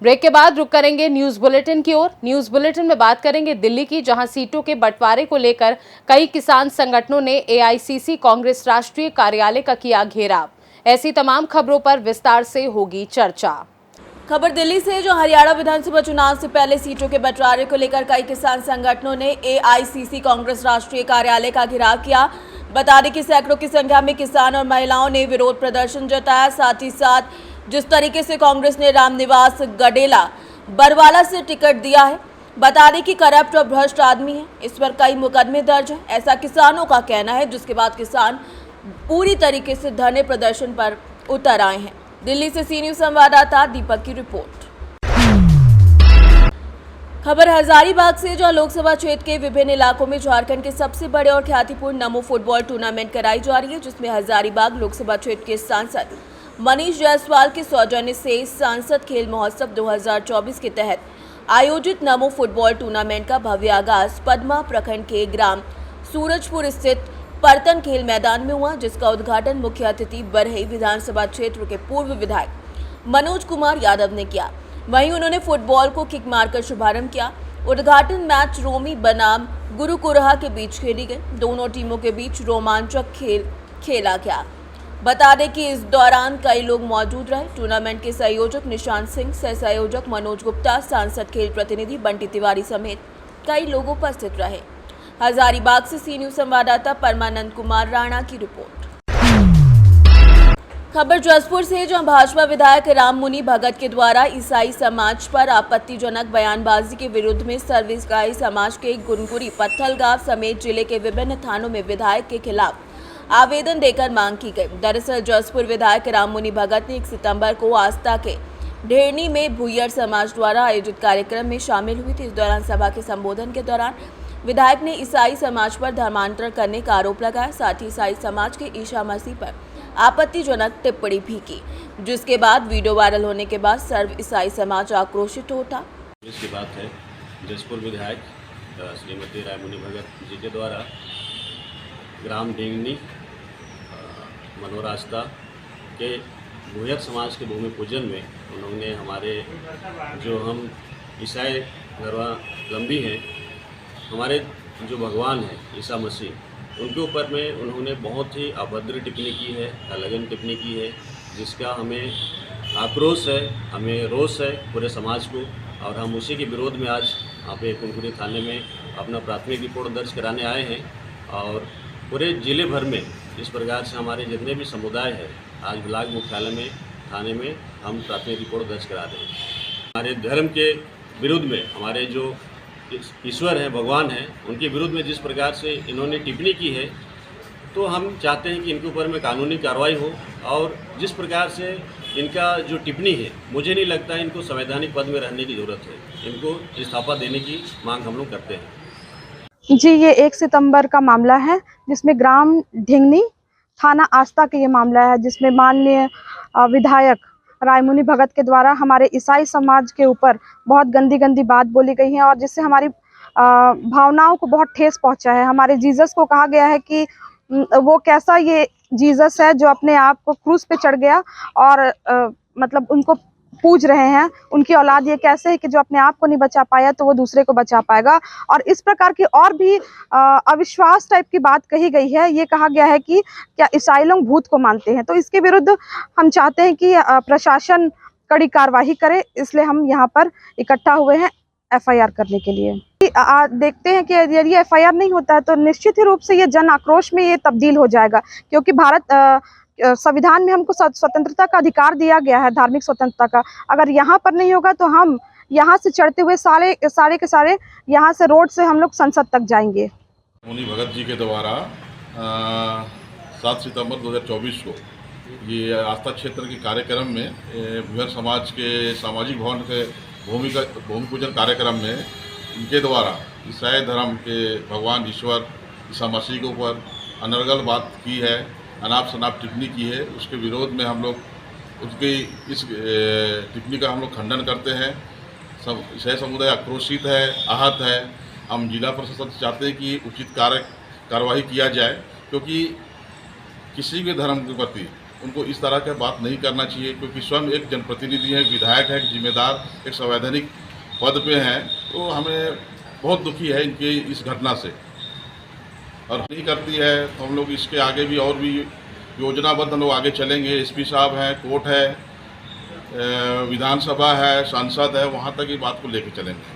Break के बाद रुक करेंगे न्यूज बुलेटिन की ओर। न्यूज बुलेटिन में बात करेंगे दिल्ली की, जहां सीटों के बंटवारे को लेकर कई किसान संगठनों ने एआईसीसी कांग्रेस राष्ट्रीय कार्यालय का किया घेराव। ऐसी तमाम खबरों पर विस्तार से होगी चर्चा। खबर दिल्ली से, जो हरियाणा विधानसभा चुनाव से पहले सीटों के बंटवारे को लेकर कई किसान संगठनों ने एआईसीसी कांग्रेस राष्ट्रीय कार्यालय का घेराव किया। बता दें कि सैकड़ों की संख्या में किसान और महिलाओं ने विरोध प्रदर्शन जताया। साथ ही साथ जिस तरीके से कांग्रेस ने रामनिवास गडेला बरवाला से टिकट दिया है, बता दें कि करप्ट और भ्रष्ट आदमी है, इस पर कई मुकदमे दर्ज है, ऐसा किसानों का कहना है। जिसके बाद किसान पूरी तरीके से धरने प्रदर्शन पर उतर आए हैं। दिल्ली से सी न्यूज संवाददाता दीपक की रिपोर्ट। खबर हजारीबाग से, जहां लोकसभा क्षेत्र के विभिन्न इलाकों में झारखंड के सबसे बड़े और ख्यातिपूर्ण नमो फुटबॉल टूर्नामेंट कराई जा रही है, जिसमें हजारीबाग लोकसभा क्षेत्र के सांसद मनीष जायसवाल के सौजन्य से सांसद खेल महोत्सव 2024 के तहत आयोजित नमो फुटबॉल टूर्नामेंट का भव्य आगाज पदमा प्रखंड के ग्राम सूरजपुर स्थित परतन खेल मैदान में हुआ, जिसका उद्घाटन मुख्य अतिथि बरही विधानसभा क्षेत्र के पूर्व विधायक मनोज कुमार यादव ने किया। वहीं उन्होंने फुटबॉल को किक मारकर शुभारंभ किया। उद्घाटन मैच रोमी बनाम गुरुकुरहा के बीच खेली गई। दोनों टीमों के बीच रोमांचक खेल खेला गया। बता दें कि इस दौरान कई लोग मौजूद रहे। टूर्नामेंट के संयोजक निशांत सिंह, सह संयोजक मनोज गुप्ता, सांसद खेल प्रतिनिधि बंटी तिवारी समेत कई लोग उपस्थित रहे। हजारीबाग से सी न्यूज संवाददाता परमानंद कुमार राणा की रिपोर्ट। खबर जसपुर से, जहां भाजपा विधायक राममुनि भगत के द्वारा ईसाई समाज पर आपत्तिजनक बयानबाजी के विरुद्ध में सर्व ईसाई समाज के गुनगुरी, पत्थलगांव समेत जिले के विभिन्न थानों में विधायक के खिलाफ आवेदन देकर मांग की गई। दरअसल जसपुर विधायक राममुनि भगत ने 1 सितंबर को आस्था के ढेरनी में भुइयर समाज द्वारा आयोजित कार्यक्रम में शामिल हुई थी। इस दौरान सभा के संबोधन के दौरान विधायक ने ईसाई समाज पर धर्मांतरण करने का आरोप लगाया। साथ ही ईसाई समाज के ईसा मसीह पर आपत्तिजनक टिप्पणी भी की, जिसके बाद वीडियो वायरल होने के बाद सर्व ईसाई समाज आक्रोशित हो उठा। इसकी बात है, जसपुर विधायक श्रीमती राममुनि भगत जी के द्वारा ग्राम ढेंगनी मनोरास्ता के भुइयर समाज के भूमि पूजन में उन्होंने हमारे जो हम ईसाई धर्मावलंबी हैं, हमारे जो भगवान हैं ईसा मसीह, उनके ऊपर में उन्होंने बहुत ही अभद्र टिप्पणी की है, अलगन टिप्पणी की है, जिसका हमें आक्रोश है, हमें रोष है पूरे समाज को। और हम उसी के विरोध में आज यहाँ पे कुनकुरी थाने में अपना प्राथमिक रिपोर्ट दर्ज कराने आए हैं। और पूरे ज़िले भर में इस प्रकार से हमारे जितने भी समुदाय हैं, आज ब्लॉक मुख्यालय में थाने में हम प्राथमिक रिपोर्ट दर्ज करा दें। हमारे धर्म के विरुद्ध में, हमारे जो ईश्वर हैं, भगवान हैं, उनके विरुद्ध में जिस प्रकार से इन्होंने टिप्पणी की है, तो हम चाहते हैं कि इनके ऊपर में कानूनी कार्रवाई हो। और जिस प्रकार से इनका जो टिप्पणी है, मुझे नहीं लगता इनको संवैधानिक पद में रहने की ज़रूरत है। इनको इस्तीफा देने की मांग हम लोग करते हैं। जी, ये 1 सितंबर का मामला है, जिसमें ग्राम ढेंगनी थाना आस्था का ये मामला है, जिसमें माननीय विधायक राममुनि भगत के द्वारा हमारे ईसाई समाज के ऊपर बहुत गंदी गंदी बात बोली गई है, और जिससे हमारी भावनाओं को बहुत ठेस पहुंचा है। हमारे जीसस को कहा गया है कि वो कैसा ये जीसस है जो अपने आप को क्रूस पे चढ़ गया और मतलब उनको पूज रहे हैं। उनकी औलाद ये कैसे है कि जो अपने आप को नहीं बचा पाया तो वो दूसरे को बचा पाएगा। और इस प्रकार की और भी अविश्वास टाइप की बात कही गई है। ये कहा गया है कि क्या ईसाई लोग भूत को मानते हैं, तो इसके विरुद्ध हम चाहते हैं कि प्रशासन कड़ी कार्रवाई करे। इसलिए हम यहाँ पर इकट्ठा हुए हैं एफआईआर करने के लिए। देखते हैं कि यदि एफआईआर नहीं होता है तो निश्चित ही रूप से ये जन आक्रोश में ये तब्दील हो जाएगा, क्योंकि भारत संविधान में हमको स्वतंत्रता का अधिकार दिया गया है, धार्मिक स्वतंत्रता का। अगर यहाँ पर नहीं होगा तो हम यहाँ से चढ़ते हुए सारे के सारे यहाँ से रोड से हम लोग संसद तक जाएंगे। मुनि भगत जी के द्वारा 7 सितंबर 2024 को ये आस्था क्षेत्र के कार्यक्रम में भुइयर समाज के सामाजिक भवन के भूमि पूजन कार्यक्रम में इनके द्वारा ईसाई धर्म के भगवान ईश्वर ईसा मसीह के ऊपर अनर्गल बात की है, अनाप शनाप टिप्पणी की है। उसके विरोध में हम लोग उसकी इस टिप्पणी का हम लोग खंडन करते हैं। सब ईसाई समुदाय आक्रोशित है, आहत है। हम जिला प्रशासन से चाहते हैं कि उचित कार्रवाई किया जाए, क्योंकि किसी भी धर्म के प्रति उनको इस तरह की बात नहीं करना चाहिए, क्योंकि स्वयं एक जनप्रतिनिधि है, विधायक है, एक जिम्मेदार, एक संवैधानिक पद पे हैं। तो हमें बहुत दुखी है इनके इस घटना से, और नहीं करती है तो हम लोग इसके आगे भी और भी योजनाबद्ध हम लोग आगे चलेंगे। एसपी साहब हैं, कोर्ट है, विधानसभा है, सांसद है, वहाँ तक ये बात को लेकर चलेंगे।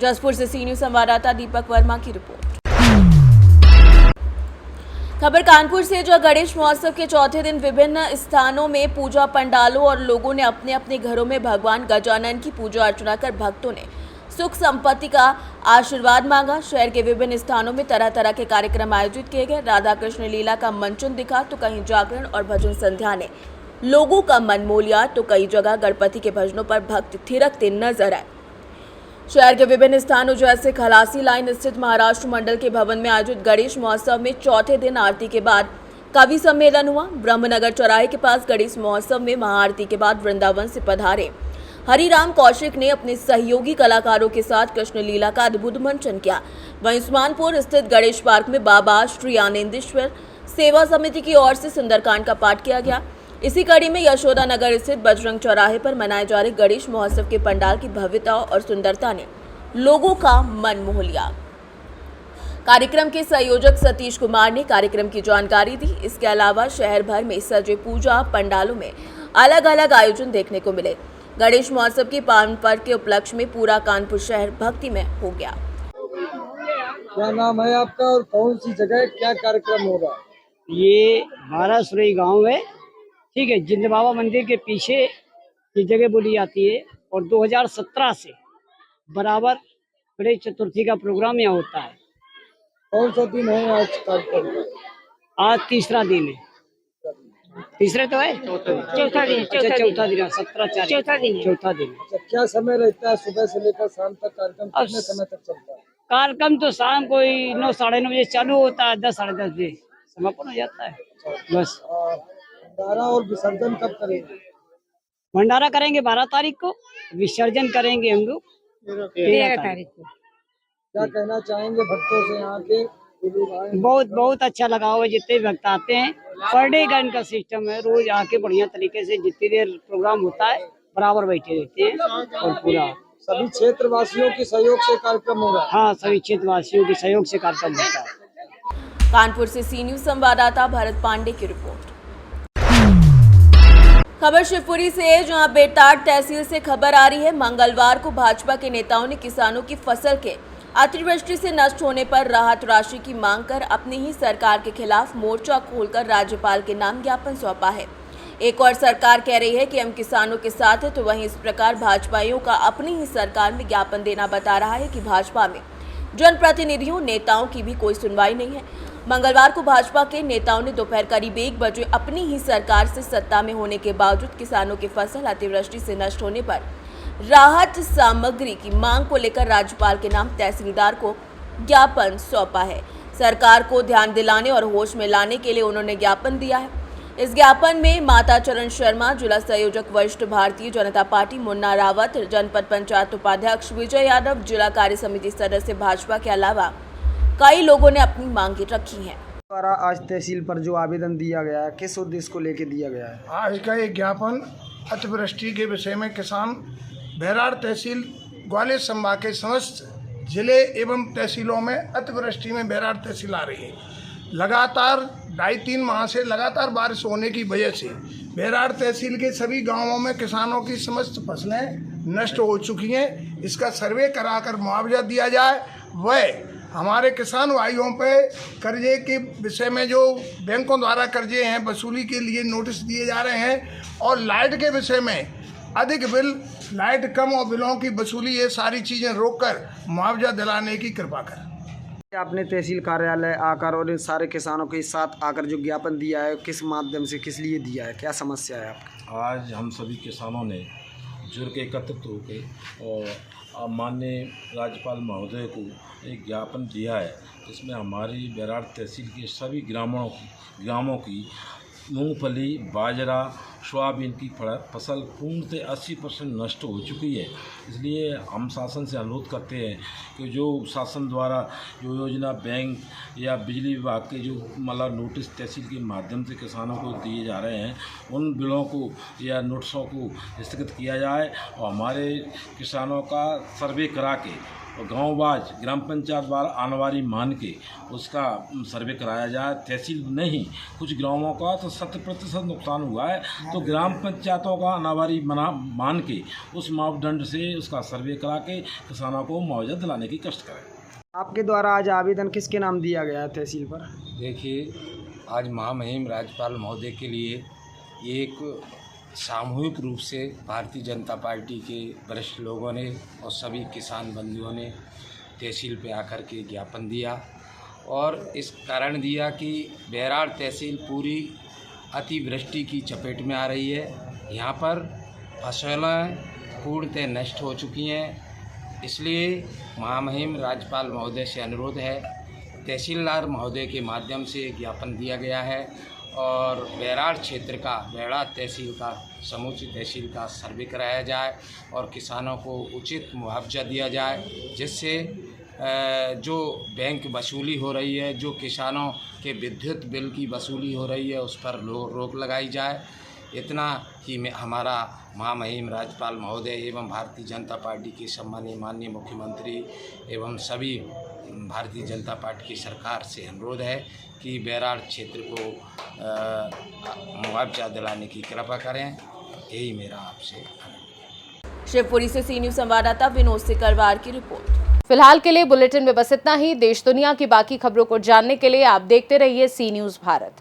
जसपुर से सी न्यूज संवाददाता दीपक वर्मा की रिपोर्ट। खबर कानपुर से, जो गणेश महोत्सव के चौथे दिन विभिन्न स्थानों में पूजा पंडालों और लोगों ने अपने अपने घरों में भगवान गजानन की पूजा अर्चना कर भक्तों ने सुख संपत्ति का आशीर्वाद मांगा। शहर के विभिन्न स्थानों में तरह तरह के कार्यक्रम आयोजित किए गए। राधा कृष्ण लीला का मंचन दिखा तो कहीं जागरण और भजन संध्या ने लोगों का मन मोह लिया, तो कई जगह गणपति के भजनों पर भक्त थिरकते नजर आए। शहर के विभिन्न स्थानों जैसे खलासी लाइन स्थित महाराष्ट्र मंडल के भवन में आयोजित गणेश महोत्सव में चौथे दिन आरती के बाद कवि सम्मेलन हुआ। ब्रह्मनगर चौराहे के पास गणेश महोत्सव में महाआरती के बाद वृंदावन से पधारे हरिराम कौशिक ने अपने सहयोगी कलाकारों के साथ कृष्ण लीला का अद्भुत मंचन किया। वहीं उस्मानपुर स्थित गणेश पार्क में बाबा श्री आनंदेश्वर सेवा समिति की ओर से सुंदरकांड का पाठ किया गया। इसी कड़ी में यशोदा नगर स्थित बजरंग चौराहे पर मनाए जा रहे गणेश महोत्सव के पंडाल की भव्यता और सुंदरता ने लोगों का मन मोह लिया। कार्यक्रम के संयोजक सतीश कुमार ने कार्यक्रम की जानकारी दी। इसके अलावा शहर भर में सजे पूजा पंडालों में अलग अलग आयोजन देखने को मिले। गणेश महोत्सव के पावन पर्व के उपलक्ष्य में पूरा कानपुर शहर भक्तिमय हो गया। क्या नाम है आपका और कौन सी जगह क्या कार्यक्रम हो रहा है? ये 12 सुरई गांव है, ठीक है। जिंद बाबा मंदिर के पीछे ये जगह बोली जाती है, और 2017 से बराबर गणेश चतुर्थी का प्रोग्राम यहाँ होता है। कौन सा दिन है आज कार्यक्रम का? आज तीसरा दिन है। तीसरे तो है, चौथा दिन, चौथा दिन, 17 चौथा दिन। अच्छा, क्या समय रहता है सुबह से लेकर शाम तक? कार्यक्रम कितने समय तक चलता है? कार्यक्रम तो शाम को 9 साढ़े 9 बजे चालू होता है, 10 साढ़े 10 बजे समापन हो जाता है बस। भंडारा और विसर्जन कब करेंगे? भंडारा करेंगे 12 तारीख को, विसर्जन करेंगे हम लोग 13 तारीख को। क्या कहना चाहेंगे भक्तों से यहाँ के? बहुत बहुत अच्छा लगा हुआ, जितने भक्त आते हैं। पर डे का इनका सिस्टम है, रोज आके बढ़िया तरीके से जितनी देर प्रोग्राम होता है बराबर बैठे रहते हैं। और पूरा सभी क्षेत्रवासियों के सहयोग से कार्यक्रम हो रहा है? हाँ, सभी क्षेत्रवासियों के सहयोग से कार्यक्रम होता है। कानपुर से सी न्यूज संवाददाता भरत पांडे की रिपोर्ट। खबर शिवपुरी से है, जहां बेटाट तहसील से खबर आ रही है। मंगलवार को भाजपा के नेताओं ने किसानों की फसल के अतिवृष्टि से नष्ट होने पर राहत राशि की मांग कर अपनी ही सरकार के खिलाफ मोर्चा खोलकर राज्यपाल के नाम ज्ञापन सौंपा है। एक और सरकार कह रही है कि हम किसानों के साथ हैं, तो वहीं इस प्रकार भाजपाइयों का अपनी ही सरकार में ज्ञापन देना बता रहा है कि भाजपा में जनप्रतिनिधियों नेताओं की भी कोई सुनवाई नहीं है। मंगलवार को भाजपा के नेताओं ने दोपहर करीब 1 बजे अपनी ही सरकार से सत्ता में होने के बावजूद किसानों की फसल अतिवृष्टि से नष्ट होने पर राहत सामग्री की मांग को लेकर राज्यपाल के नाम तहसीलदार को ज्ञापन सौंपा है। सरकार को ध्यान दिलाने और होश में लाने के लिए उन्होंने ज्ञापन दिया है। इस ज्ञापन में माता चरण शर्मा, जिला संयोजक वरिष्ठ भारतीय जनता पार्टी मुन्ना रावत, जनपद पंचायत उपाध्यक्ष विजय यादव, जिला कार्य समिति सदस्य भाजपा के अलावा कई लोगों ने अपनी मांगे रखी हैं। द्वारा आज तहसील पर जो आवेदन दिया गया है, किस उद्देश्य को लेकर दिया गया है? आज का एक ज्ञापन अतिवृष्टि के विषय में किसान बैराड़ तहसील ग्वालियर संभाग के समस्त जिले एवं तहसीलों में अतिवृष्टि में बैराड़ तहसील आ रही है। लगातार 2.5-3 माह से लगातार बारिश होने की वजह से बैराड़ तहसील के सभी गांवों में किसानों की समस्त फसलें नष्ट हो चुकी हैं। इसका सर्वे कराकर मुआवजा दिया जाए। वह हमारे किसान भाइयों पे कर्जे के विषय में जो बैंकों द्वारा कर्जे हैं वसूली के लिए नोटिस दिए जा रहे हैं, और लाइट के विषय में अधिक बिल, लाइट कम और बिलों की वसूली, ये सारी चीज़ें रोककर मुआवजा दिलाने की कृपा करें। आपने तहसील कार्यालय आकर और इन सारे किसानों के साथ आकर जो ज्ञापन दिया है, किस माध्यम से, किस लिए दिया है, क्या समस्या है आपकी? आज हम सभी किसानों ने जुड़ के एकत्रित होकर और माननीय राज्यपाल महोदय को एक ज्ञापन दिया है, जिसमें हमारी बैराड़ तहसील के सभी ग्रामों की मूंगफली, बाजरा, सोयाबीन की फसल पूर्णतः 80% नष्ट हो चुकी है। इसलिए हम शासन से अनुरोध करते हैं कि जो शासन द्वारा जो योजना बैंक या बिजली विभाग के जो मतलब नोटिस तहसील के माध्यम से किसानों को दिए जा रहे हैं, उन बिलों को या नोटिसों को स्थगित किया जाए और हमारे किसानों का सर्वे करा के और गाँववाज ग्राम पंचायत द्वारा आनवारी मान के उसका सर्वे कराया जाए। तहसील नहीं, कुछ ग्रामों का तो 100% नुकसान हुआ है, तो ग्राम पंचायतों का आनावारी मान के उस मापदंड से उसका सर्वे करा के किसानों को मुआवजा दिलाने की कष्ट करें। आपके द्वारा आज आवेदन किसके नाम दिया गया है तहसील पर? देखिए, आज महामहिम राज्यपाल महोदय के लिए एक सामूहिक रूप से भारतीय जनता पार्टी के वरिष्ठ लोगों ने और सभी किसान बंधुओं ने तहसील पे आकर के ज्ञापन दिया और इस कारण दिया कि बैराड़ तहसील पूरी अतिवृष्टि की चपेट में आ रही है। यहाँ पर फसलें पूर्णतः नष्ट हो चुकी हैं। इसलिए महामहिम राज्यपाल महोदय से अनुरोध है, तहसीलदार महोदय के माध्यम से ज्ञापन दिया गया है और बैराड़ क्षेत्र का, बैराड़ तहसील का, समूची तहसील का सर्वे कराया जाए और किसानों को उचित मुआवजा दिया जाए, जिससे जो बैंक वसूली हो रही है, जो किसानों के विद्युत बिल की वसूली हो रही है, उस पर रोक लगाई जाए। इतना ही हमारा महामहिम राज्यपाल महोदय एवं भारतीय जनता पार्टी के सम्मानीय माननीय मुख्यमंत्री एवं सभी भारतीय जनता पार्टी की सरकार से अनुरोध है कि बैराड़ क्षेत्र को मुआवजा दिलाने की कृपा करें। यही मेरा आपसे शिवपुरी से सी न्यूज़ संवाददाता विनोद सिकरवार की रिपोर्ट। फिलहाल के लिए बुलेटिन में बस इतना ही। देश दुनिया की बाकी खबरों को जानने के लिए आप देखते रहिए सी न्यूज़ भारत।